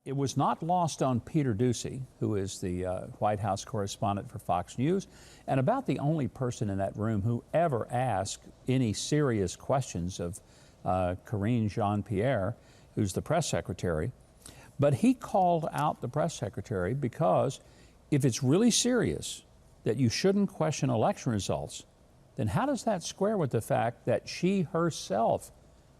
It was not lost on Peter Doocy, who is the White House correspondent for Fox News, and about the only person in that room who ever asked any serious questions of Karine Jean-Pierre, who's the press secretary. But he called out the press secretary because if it's really serious that you shouldn't question election results, then how does that square with the fact that she herself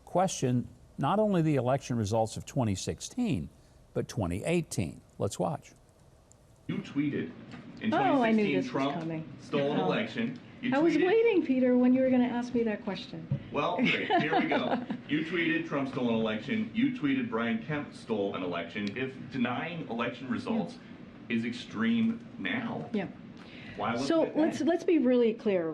questioned not only the election results of 2016, but 2018. Let's watch. You tweeted in 2016 Trump stole an election. I was waiting, Peter, when you were going to ask me that question. Well, great. Here we go. You tweeted Trump stole an election. You tweeted Brian Kemp stole an election. If denying election results is extreme now, why was so it let's be really clear.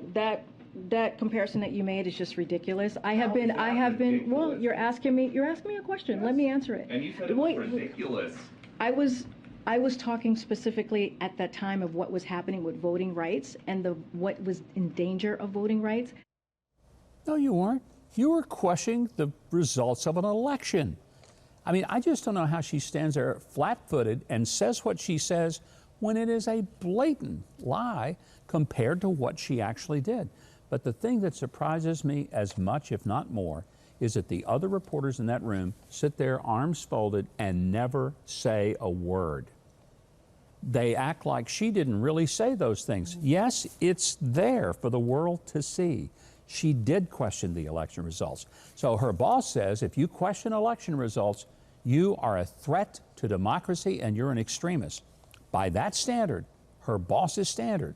That comparison that you made is just ridiculous. I have been. Well, you're asking me a question. Yes. Let me answer it. And you said it was ridiculous. I was talking specifically at that time of what was happening with voting rights and what was in danger of voting rights. No, you weren't. You were questioning the results of an election. I mean, I just don't know how she stands there flat-footed and says what she says when it is a blatant lie compared to what she actually did. But the thing that surprises me as much, if not more, is that the other reporters in that room sit there, arms folded, and never say a word. They act like she didn't really say those things. Yes, it's there for the world to see. She did question the election results. So her boss says, if you question election results, you are a threat to democracy and you're an extremist. By that standard, her boss's standard,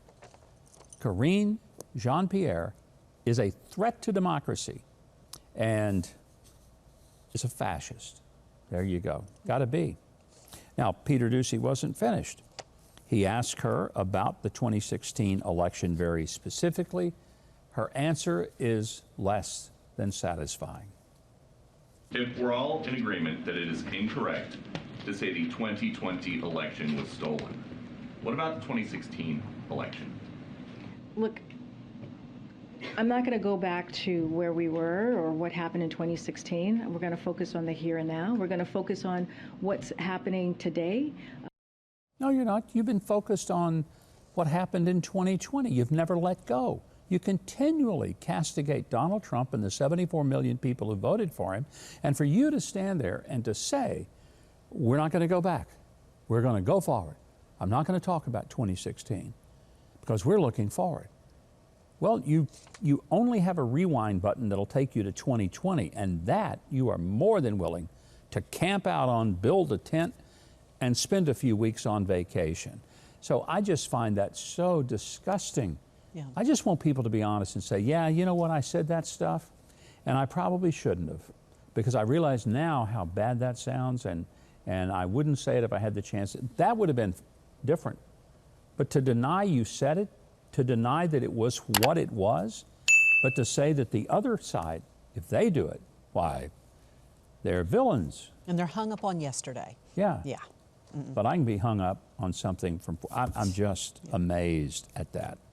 Karine Jean-Pierre is a threat to democracy and is a fascist. There you go. Got to be. Now, Peter Doocy wasn't finished. He asked her about the 2016 election very specifically. Her answer is less than satisfying. If we're all in agreement that it is incorrect to say the 2020 election was stolen, what about the 2016 election? Look, I'm not going to go back to where we were or what happened in 2016. We're going to focus on the here and now. We're going to focus on what's happening today. No, you're not. You've been focused on what happened in 2020. You've never let go. You continually castigate Donald Trump and the 74 million people who voted for him. And for you to stand there and to say, we're not going to go back. We're going to go forward. I'm not going to talk about 2016 because we're looking forward. Well, you only have a rewind button that'll take you to 2020, and that you are more than willing to camp out on, build a tent, and spend a few weeks on vacation. So I just find that so disgusting. Yeah. I just want people to be honest and say, yeah, you know what, I said that stuff, and I probably shouldn't have, because I realize now how bad that sounds, and I wouldn't say it if I had the chance. That would have been different. But to deny you said it, to deny that it was what it was, but to say that the other side, if they do it, why, they're villains. And they're hung up on yesterday. Yeah. Yeah. But I can be hung up on something from, I'm just amazed at that.